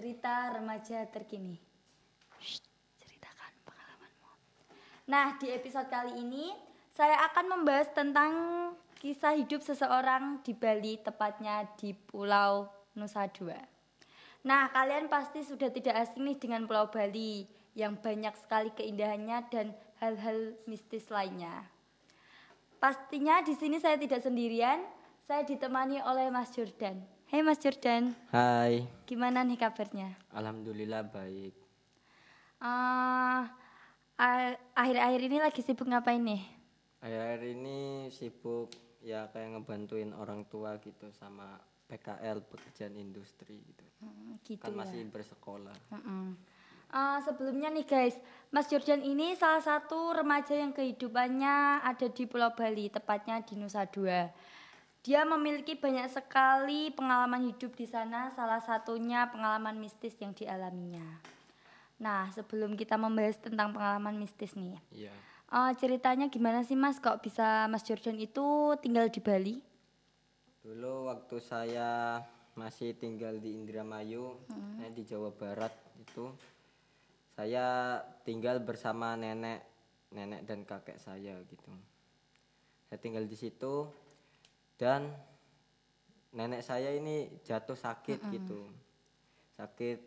cerita remaja terkini. Ceritakan pengalamanmu. Nah, di episode kali ini saya akan membahas tentang kisah hidup seseorang di Bali, tepatnya di Pulau Nusa Dua. Nah, kalian pasti sudah tidak asing nih dengan Pulau Bali yang banyak sekali keindahannya dan hal-hal mistis lainnya. Pastinya di sini saya tidak sendirian, saya ditemani oleh Mas Jordan. Hai Mas Jordan. Hai, Gimana nih kabarnya? alhamdulillah baik. Akhir-akhir ini lagi sibuk ngapain nih? Akhir-akhir ini sibuk ya kayak ngebantuin orang tua gitu sama PKL pekerjaan industri gitu. Gitu Kan ya. masih bersekolah. Sebelumnya nih guys, Mas Jordan ini salah satu remaja yang kehidupannya ada di Pulau Bali, tepatnya di Nusa Dua. Dia memiliki banyak sekali pengalaman hidup di sana, salah satunya pengalaman mistis yang dialaminya. Nah, sebelum kita membahas tentang pengalaman mistis nih, Iya. ceritanya gimana sih Mas, kok bisa Mas Jordan itu tinggal di Bali? Dulu waktu saya masih tinggal di Indramayu, di Jawa Barat itu, saya tinggal bersama nenek dan kakek saya gitu. Saya tinggal di situ dan nenek saya ini jatuh sakit gitu, sakit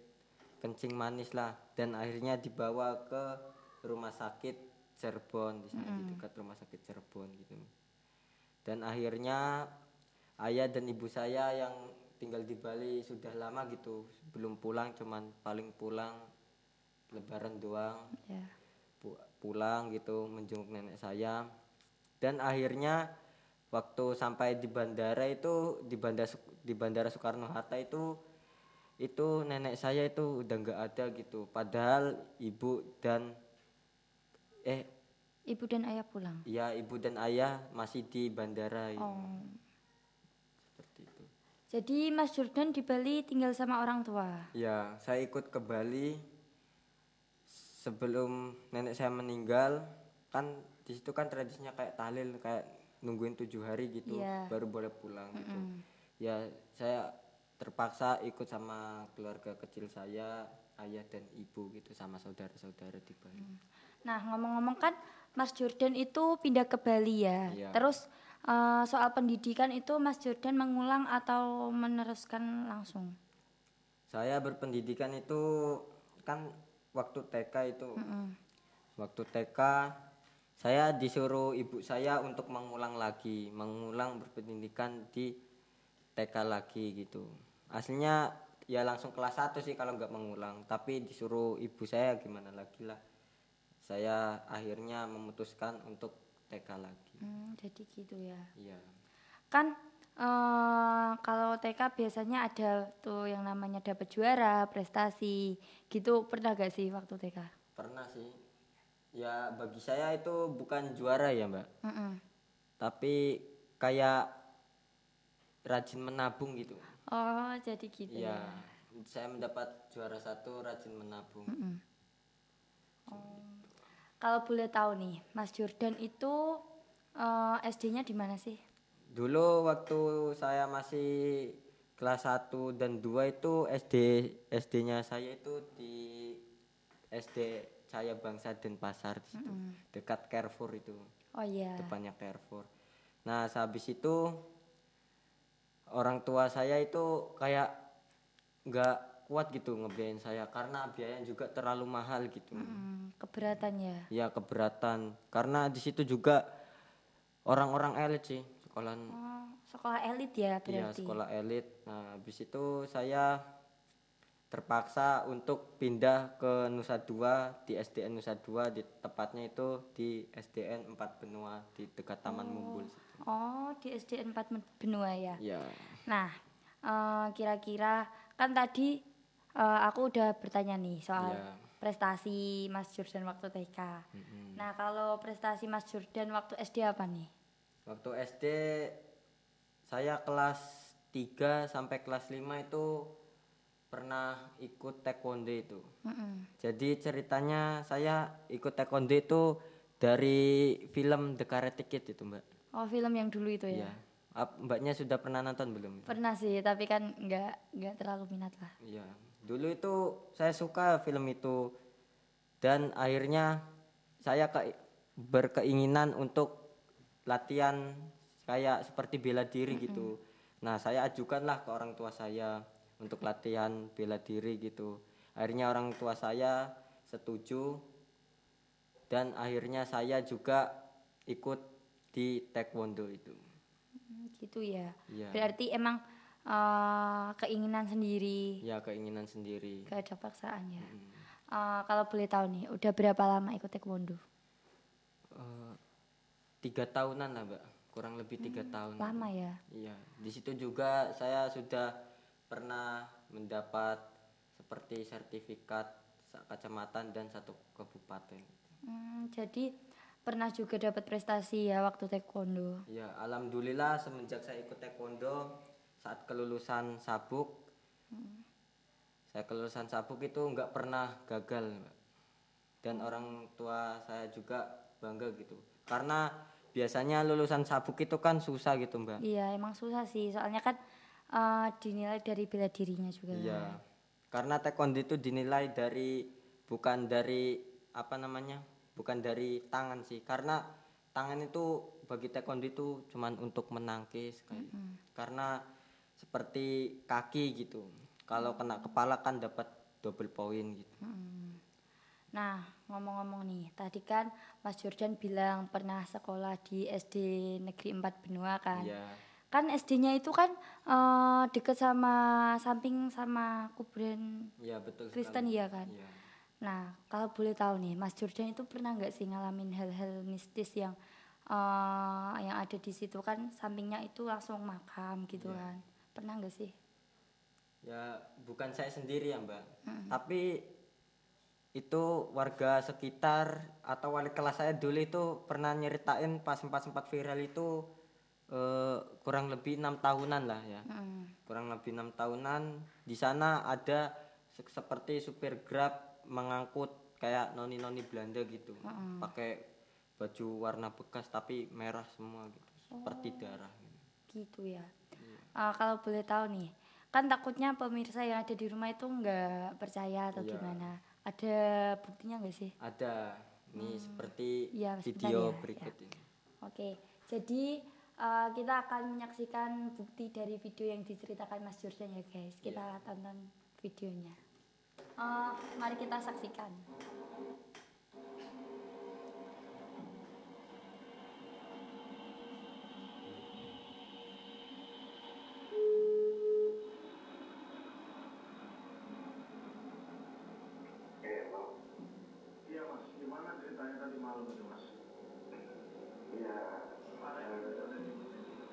kencing manis lah, dan akhirnya dibawa ke rumah sakit Cirebon, di sana di dekat rumah sakit Cirebon gitu. Dan akhirnya ayah dan ibu saya yang tinggal di Bali sudah lama gitu belum pulang, cuman paling pulang Lebaran doang. Ya. Pulang gitu menjenguk nenek saya. Dan akhirnya waktu sampai di bandara itu, di bandara Soekarno Hatta itu nenek saya itu udah nggak ada gitu. Padahal ibu dan ayah pulang. ya ibu dan ayah masih di bandara itu. Seperti itu. Jadi Mas Jordan di Bali tinggal sama orang tua. Ya, saya ikut ke Bali sebelum nenek saya meninggal. Kan di situ kan tradisinya kayak tahlil, kayak nungguin 7 hari gitu, baru boleh pulang gitu. Ya, saya terpaksa ikut sama keluarga kecil saya, ayah dan ibu gitu, sama saudara-saudara di Bali. Nah, ngomong-ngomong kan Mas Jordan itu pindah ke Bali ya. Iya. Terus soal pendidikan itu Mas Jordan mengulang atau meneruskan langsung? Saya berpendidikan itu kan waktu TK itu. Waktu TK saya disuruh ibu saya untuk mengulang berpendidikan di TK lagi gitu. Aslinya ya langsung kelas 1 sih kalau nggak mengulang, tapi disuruh ibu saya gimana lagi lah. Saya akhirnya memutuskan untuk TK lagi. Jadi gitu ya. Iya. Kan kalau TK biasanya ada tuh yang namanya dapat juara, prestasi. Gitu pernah gak sih waktu TK? Pernah sih. Ya bagi saya itu bukan juara ya Mbak. Tapi kayak rajin menabung gitu. Oh, jadi gitu ya. Saya mendapat juara 1 rajin menabung. Kalau boleh tahu nih, Mas Jordan itu SD-nya di mana sih? Dulu waktu saya masih kelas 1 dan 2 itu SD-nya saya itu di SD Cahaya Bangsa Denpasar di situ. Dekat Carrefour itu. Oh iya. Depannya Carrefour. Nah, habis itu orang tua saya itu kayak nggak kuat gitu ngebiayain saya karena biayanya juga terlalu mahal gitu. Keberatan ya? Ya keberatan karena di situ juga orang-orang elit sih sekolahan. Oh, sekolah elit ya berarti? Iya, sekolah elit. Nah, habis itu saya terpaksa untuk pindah ke Nusa Dua, di SDN Nusa Dua, di tepatnya itu di SDN 4 Benua di dekat Taman Mumbul situ. Oh, di SDN 4 Benua ya? Iya. Nah, kira-kira kan tadi aku udah bertanya nih soal prestasi Mas Jordan waktu TK. Nah, kalau prestasi Mas Jordan waktu SD apa nih? Waktu SD saya kelas 3 sampai kelas 5 itu pernah ikut taekwondo itu. Jadi ceritanya saya ikut taekwondo itu dari film The Karate Kid itu Mbak. Oh, film yang dulu itu ya? Iya. Mbaknya sudah pernah nonton belum? Pernah sih, tapi kan nggak terlalu minat lah. Iya. Dulu itu saya suka film itu dan akhirnya saya berkeinginan untuk latihan kayak seperti bela diri gitu. Nah, saya ajukanlah ke orang tua saya untuk latihan bela diri gitu. Akhirnya orang tua saya setuju dan akhirnya saya juga ikut di taekwondo itu. Gitu ya. Iya. Berarti emang keinginan sendiri, Ya, keinginan sendiri. gak ada paksaan ya. Kalau boleh tahu nih, udah berapa lama ikut taekwondo? 3 tahunan lah, Mbak. Kurang lebih 3 tahun. Lama ya. Iya, di situ juga saya sudah pernah mendapat seperti sertifikat kecamatan dan 1 kabupaten. Jadi pernah juga dapat prestasi ya waktu taekwondo. Ya, alhamdulillah semenjak saya ikut taekwondo saat kelulusan sabuk, saya kelulusan sabuk itu nggak pernah gagal, Mbak. Dan orang tua saya juga bangga gitu. Karena biasanya lulusan sabuk itu kan susah gitu, Mbak. Iya, emang susah sih. Soalnya kan dinilai dari bela dirinya juga. Iya. Karena taekwondo itu dinilai dari bukan dari apa namanya? Bukan dari tangan sih. Karena tangan itu bagi taekwondo itu cuman untuk menangkis kayak. Karena seperti kaki gitu. Kalau kena kepala kan dapat double point gitu. Nah, ngomong-ngomong nih, tadi kan Mas Jordan bilang pernah sekolah di SD Negeri 4 Benua kan. Iya. Kan SD-nya itu kan deket sama samping sama kuburan Iya, betul Kristen sekali. ya kan. Iya. Nah, kalau boleh tahu nih, Mas Jordan itu pernah nggak sih ngalamin hal-hal mistis yang ada di situ kan sampingnya itu langsung makam gitu Iya. kan. Pernah nggak sih? Ya, bukan saya sendiri ya, Mbak. Tapi itu warga sekitar atau wali kelas saya dulu itu pernah nyeritain pas sempat viral itu kurang lebih 6 tahunan lah ya. Kurang lebih 6 tahunan di sana ada seperti supir Grab mengangkut kayak noni-noni Belanda gitu. Pakai baju warna bekas tapi merah semua gitu, seperti darah gitu. Gitu ya. Kalau boleh tahu nih, kan takutnya pemirsa yang ada di rumah itu nggak percaya atau Iya. gimana. Ada buktinya nggak sih? Ada. Ini seperti Iya, sebentar video ya, berikut ya. ini. Oke, jadi kita akan menyaksikan bukti dari video yang diceritakan Mas Jordan ya guys. Kita tonton videonya. Mari kita saksikan. Iya mas, gimana ceritanya tadi malam itu mas? Iya,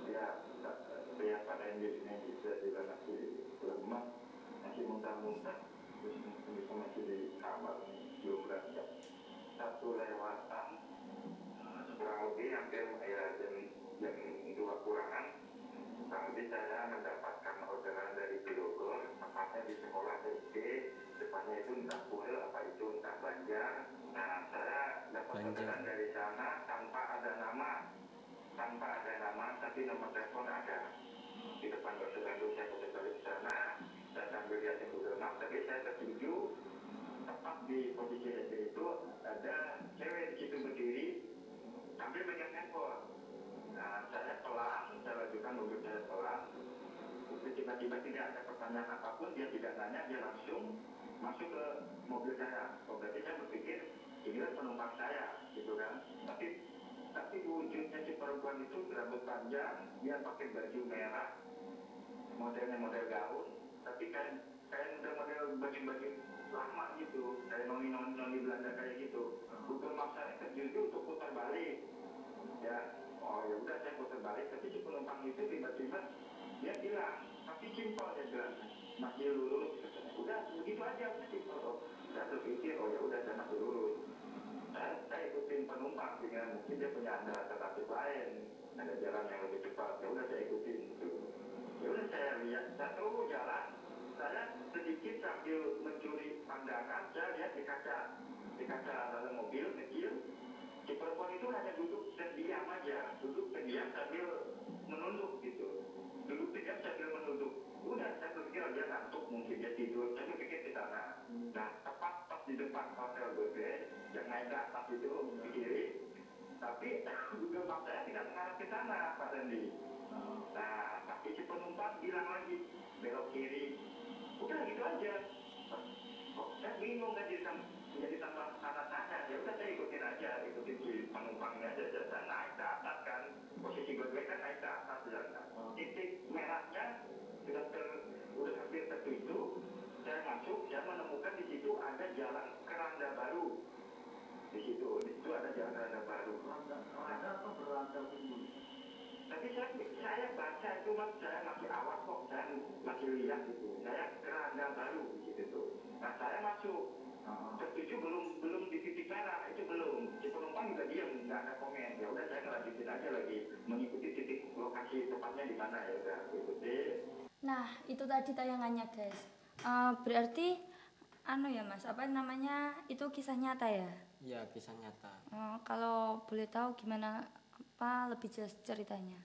ya, lihat pada yang di sini bisa juga masih lemah, masih muntah-muntah, terus bisa masih di kamar nih, belum berangkat. 1 lewatan, kurang lebih hampir ya jam 2 kurangan, kurang lebih saya mendapatkan orderan dari Bogor, tepatnya di sekolah SD, depannya itu entah kuil, apa itu entah Banjar. Nah, saya dapat orderan dari sana tanpa ada nama, tapi nomor telepon ada. Di depan orderan itu saya putar balik ke sana, saya sambil lihat Google Maps, tapi saya tertuju tepat di posisi SD itu ada cewek di situ berdiri sambil megang handphone. Nah, saya pelan, saya lajukan mobil saya pelan. Tiba-tiba tidak ada pertanyaan apapun, dia tidak nanya, dia langsung masuk ke mobil saya. Oh, berarti saya berpikir inilah penumpang saya, gitu kan. Tapi wujudnya si perempuan itu rambut panjang, dia pakai baju merah, modelnya model gaun, tapi kayak model baju-baju lama gitu, kayak noni Belanda kayak gitu. Google Maps saya tertuju untuk putar balik, ya. Oh ya udah saya putar balik, tapi si penumpang itu tiba-tiba dia bilang, tapi simpel dia bilang, masih lurus, udah begitu aja, simpel. Oh, saya berpikir, oh ya udah saya masih lurus. Saya ikutin penumpang dengan mungkin dia punya alternatif lain, ada jalan yang lebih cepat, ya udah saya ikutin gitu. Ya udah saya lihat, saya terus jalan, saya sedikit sambil mencuri pandangan, saya lihat di kaca dalam mobil kecil, si perempuan itu hanya duduk dan diam aja, duduk dan diam sambil menunduk gitu, duduk dan diam sambil menunduk. Udah saya berpikir dia ngantuk mungkin dia tidur, saya berpikir di sana. Nah tepat pas di depan hotel Goodband yang naik ke atas itu di kiri, tapi Google Maps saya tidak mengarah ke sana Pak Randy. Nah tapi si penumpang bilang lagi belok kiri, udah gitu aja. Kok saya bingung kan jadi tambah tanda tanya. Ya udah saya ikutin aja, ikutin si penumpangnya aja. Saya naik ke atas kan, posisi gue kan naik ke atas ya. Titik merahnya udah hampir tertuju. Saya masuk, saya menemukan di situ ada jalan Keranda Baru. Di situ ada jalan Keranda Baru. Keranda apa beranda dulu? Tapi saya baca itu mas, saya masih awal kok, saya masih lihat itu. Saya Keranda Baru di situ tuh. Nah saya masuk, tertuju belum di titik merah, itu belum. Si penumpang juga diam, nggak ada komen. Ya udah saya ngelanjutin aja lagi, mengikuti titik lokasi tepatnya di mana ya udah ikuti. Nah, itu tadi tayangannya, guys. Berarti ya Mas, apa namanya? Itu kisah nyata ya? Iya, kisah nyata. Kalau boleh tahu gimana apa lebih jelas ceritanya?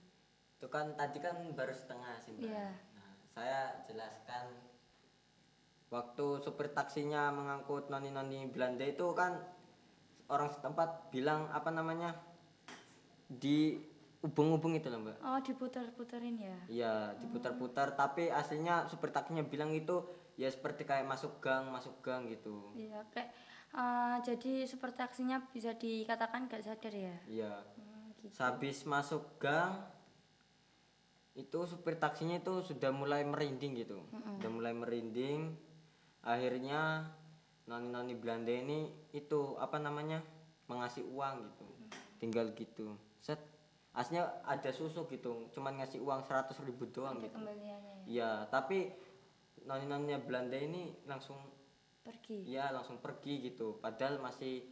Itu kan tadi kan baru setengah sih, Mbak. Iya. Nah, saya jelaskan waktu supir taksinya mengangkut noni-noni Belanda itu kan orang setempat bilang apa namanya? Di ubung-ubung itu loh, Mbak. Oh, diputar-puterin ya? Iya, diputar-putar, tapi aslinya supir taksinya bilang itu ya seperti kayak masuk gang gitu. Iya, kayak jadi seperti aksinya bisa dikatakan gak sadar ya? Iya. Gitu. Sehabis masuk gang itu supir taksinya itu sudah mulai merinding gitu. Sudah mulai merinding. Akhirnya noni-noni Belanda ini itu apa namanya? Mengasih uang gitu. Tinggal gitu. Set. Aslinya ada susu gitu, cuman ngasih uang 100.000 doang Ada gitu. kembaliannya ya? Iya, tapi noni-noninya Belanda ini langsung Pergi. iya langsung pergi gitu. Padahal masih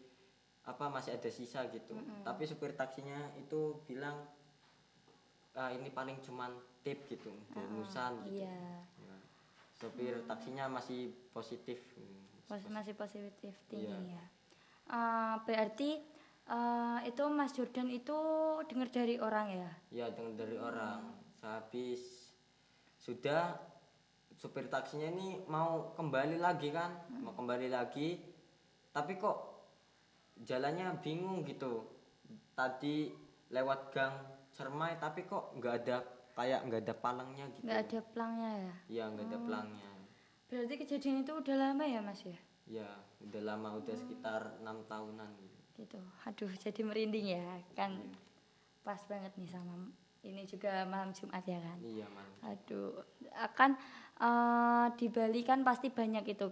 ada sisa gitu. Tapi supir taksinya itu bilang ini paling cuman tip gitu, bonusan gitu. Iya. Ya. Supir taksinya masih positif. Masih positif tinggi Iya. ya. Berarti itu Mas Jordan itu dengar dari orang ya? Ya, dengar dari orang. Sehabis sudah supir taksinya ini mau kembali lagi kan, mau kembali lagi, tapi kok jalannya bingung gitu. Tadi lewat gang Cermai, tapi kok nggak ada palangnya gitu. Nggak ada pelangnya ya? Iya, nggak ada pelangnya. Berarti kejadian itu udah lama ya Mas ya? Ya, udah lama, udah sekitar 6 tahunan gitu. Gitu. Aduh, jadi merinding ya kan. Pas banget nih sama ini juga malam Jumat ya kan. Iya, Man. Aduh, akan di Bali kan pasti banyak itu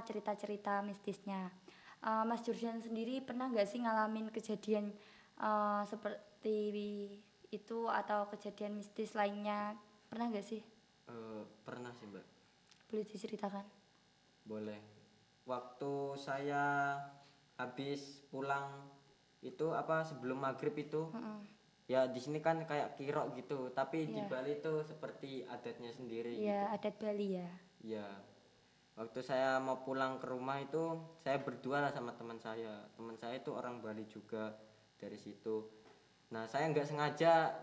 cerita-cerita mistisnya. Mas Jordan sendiri pernah nggak sih ngalamin kejadian seperti itu atau kejadian mistis lainnya? Pernah nggak sih? Pernah sih, Mbak. Boleh diceritakan? Boleh. Waktu saya habis pulang itu sebelum maghrib itu, ya di sini kan kayak kirok gitu, tapi di Bali itu seperti adatnya sendiri. Iya, gitu. adat Bali ya. Iya. Waktu saya mau pulang ke rumah itu saya berdua lah sama teman saya. Teman saya itu orang Bali juga dari situ. Nah, saya nggak sengaja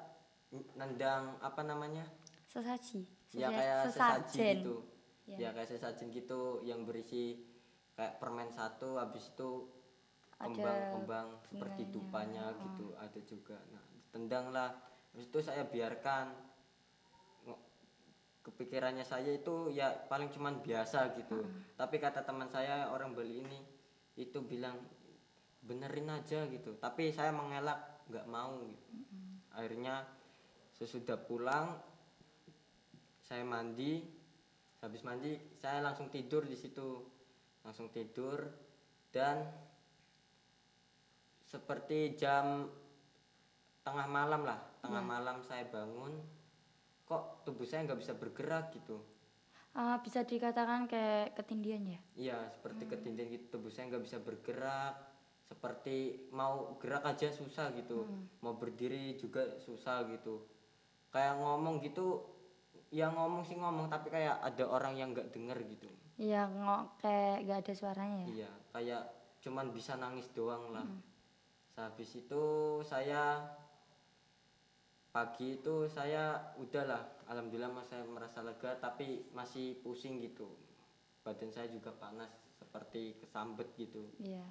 nendang Sesaji. ya kayak sesaji Sesajen. gitu. Ya. Ya kayak sesajen gitu yang berisi kayak permen satu, habis itu kembang-kembang seperti bunganya. dupanya gitu ada juga. Nah, tendang lah. Habis itu saya biarkan. Kepikirannya saya itu ya paling cuman biasa gitu. Tapi kata teman saya orang Bali ini itu bilang benerin aja gitu. Tapi saya mengelak, nggak mau gitu. Akhirnya sesudah pulang saya mandi. Habis mandi saya langsung tidur di situ. Langsung tidur dan seperti jam tengah malam lah. Tengah malam saya bangun, kok tubuh saya nggak bisa bergerak gitu. Bisa dikatakan kayak ketindihan ya? Iya, seperti ketindihan gitu, tubuh saya nggak bisa bergerak, seperti mau gerak aja susah gitu, mau berdiri juga susah gitu. Kayak ngomong gitu, ya ngomong sih ngomong, tapi kayak ada orang yang nggak denger gitu. Iya, kayak gak ada suaranya ya? Iya, kayak cuman bisa nangis doang lah. Habis itu saya pagi itu saya udahlah, alhamdulillah saya merasa lega, tapi masih pusing gitu. Badan saya juga panas seperti kesambet gitu. Iya.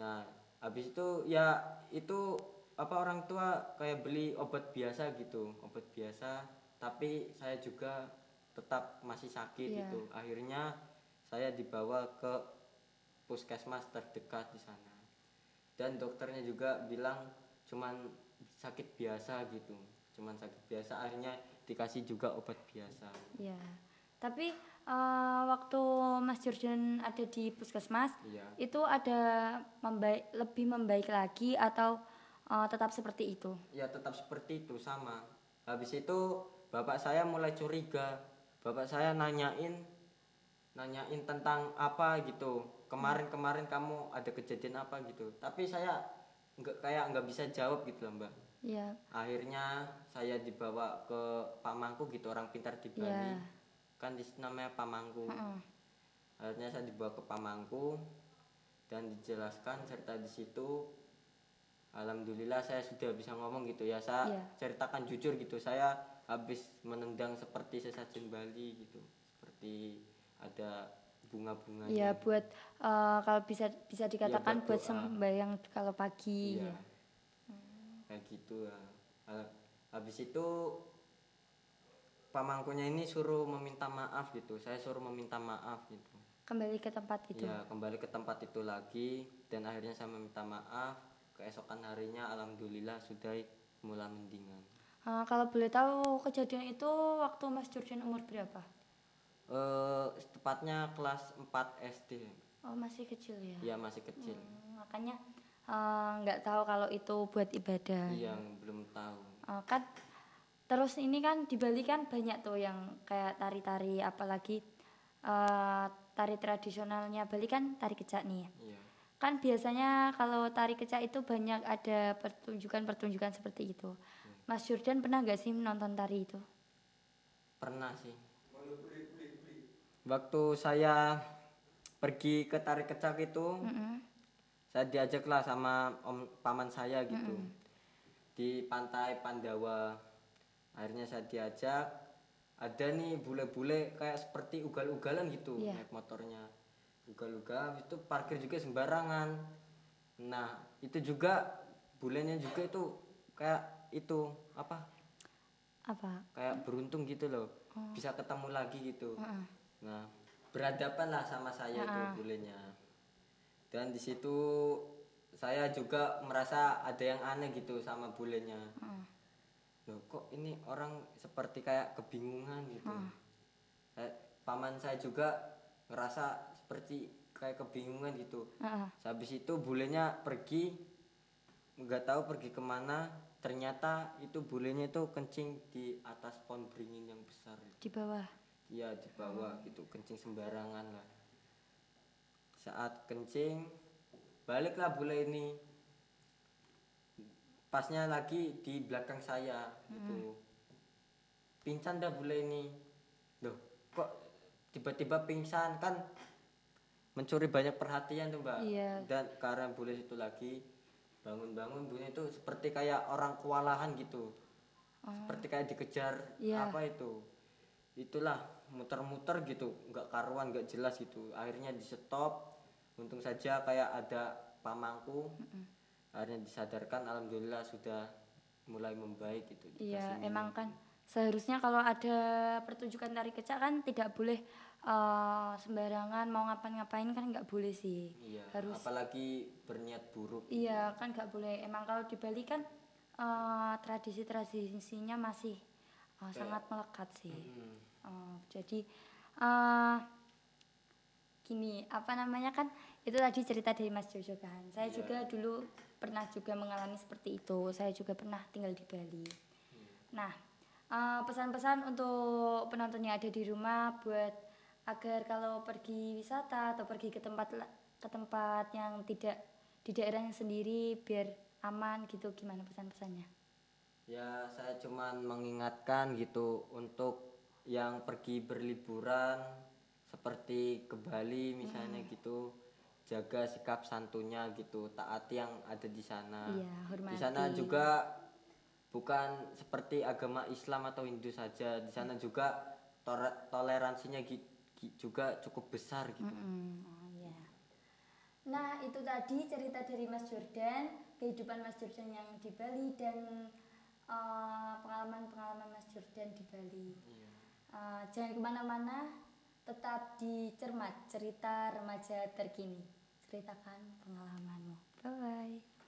Nah, habis itu ya itu orang tua kayak beli obat biasa gitu, obat biasa, tapi saya juga tetap masih sakit Iya. gitu. Akhirnya saya dibawa ke puskesmas terdekat di sana. Dan dokternya juga bilang cuman sakit biasa gitu, cuman sakit biasa. Akhirnya dikasih juga obat biasa. Iya. Tapi waktu Mas Jordan ada di puskesmas, Iya. itu ada lebih membaik lagi atau tetap seperti itu? Ya tetap seperti itu, sama. Habis itu bapak saya mulai curiga. Bapak saya nanyain tentang apa gitu. Kemarin kamu ada kejadian apa gitu. Tapi saya nggak bisa jawab gitu loh, Mbak. Iya. Akhirnya saya dibawa ke Pak Mangku gitu, orang pintar di Bali. Iya. Kan di situ namanya Pak Mangku. Akhirnya saya dibawa ke Pak Mangku dan dijelaskan serta di situ alhamdulillah saya sudah bisa ngomong gitu ya. Saya Iya. ceritakan jujur gitu, saya habis menendang seperti sesajen Bali gitu, seperti ada bunga-bunganya. Iya, buat kalau bisa dikatakan buat buat doa. sembahyang kalau pagi. Iya. Ya. Kayak gitu ya. Habis itu pamangkunya ini suruh meminta maaf gitu, saya suruh meminta maaf gitu. Kembali ke tempat itu. Iya, kembali ke tempat itu lagi dan akhirnya saya meminta maaf. Keesokan harinya alhamdulillah sudah mulai mendingan. Kalau boleh tahu kejadian itu waktu Mas Jordan umur berapa? Tepatnya kelas 4 SD. Oh, masih kecil ya? Iya, masih kecil. Makanya nggak tahu kalau itu buat ibadah. Iya, belum tahu. Kan terus ini kan di Bali kan banyak tuh yang kayak tari-tari, apalagi tari tradisionalnya Bali kan tari kecak nih. Iya. Kan biasanya kalau tari kecak itu banyak ada pertunjukan seperti itu. Mas Jordan pernah gak sih menonton tari itu? Pernah sih. Waktu saya pergi ke tari kecak itu, saya diajaklah sama paman saya gitu, di pantai Pandawa. Akhirnya saya diajak, ada nih bule-bule kayak seperti ugal-ugalan gitu, naik motornya ugal-ugal, itu parkir juga sembarangan. Nah itu juga bulenya juga itu kayak itu apa kayak beruntung gitu loh, bisa ketemu lagi gitu. Nah berhadapan lah sama saya itu bulenya. Dan di situ saya juga merasa ada yang aneh gitu sama bulenya. Loh kok ini orang seperti kayak kebingungan gitu. Paman saya juga ngerasa seperti kayak kebingungan gitu. Habis itu bulenya pergi, nggak tahu pergi kemana. Ternyata itu bulenya itu kencing di atas pohon beringin yang besar. Di bawah? Iya di bawah gitu, kencing sembarangan lah. Saat kencing baliklah bule ini, pasnya lagi di belakang saya gitu. Pingsan dah bule ini. Loh kok tiba-tiba pingsan, kan mencuri banyak perhatian tuh Mbak. Iya. Dan karena bule itu lagi bangun-bangun, bule itu seperti kayak orang kewalahan gitu. Seperti kayak dikejar apa itu. Itulah muter-muter gitu, nggak karuan, nggak jelas gitu. Akhirnya di stop. Untung saja kayak ada pamangku. Akhirnya disadarkan, alhamdulillah sudah mulai membaik gitu. Iya, emang kan seharusnya kalau ada pertunjukan tari kecak kan tidak boleh sembarangan mau ngapain-ngapain, kan nggak boleh sih. Iya, Harus, apalagi berniat buruk. iya kan nggak boleh. Emang kalau di Bali kan tradisi-tradisinya masih sangat melekat sih. Jadi gini, apa namanya, kan itu tadi cerita dari Mas Jojo kan. Saya juga dulu pernah juga mengalami seperti itu. Saya juga pernah tinggal di Bali. Nah, pesan-pesan untuk penonton yang ada di rumah buat agar kalau pergi wisata atau pergi ke tempat yang tidak di daerahnya sendiri biar aman gitu, gimana pesan-pesannya? Ya saya cuman mengingatkan gitu untuk yang pergi berliburan seperti ke Bali misalnya gitu, jaga sikap santunya gitu, taati yang ada di sana. Iya, hormati. Di sana juga bukan seperti agama Islam atau Hindu saja. Di sana juga toleransinya juga cukup besar gitu. Oh ya. Nah, itu tadi cerita dari Mas Jordan, kehidupan Mas Jordan yang di Bali dan pengalaman-pengalaman Mas Jordan di Bali. Iya. Jangan kemana-mana, tetap di Cermat, cerita remaja terkini. Ceritakan pengalamanmu. Bye-bye.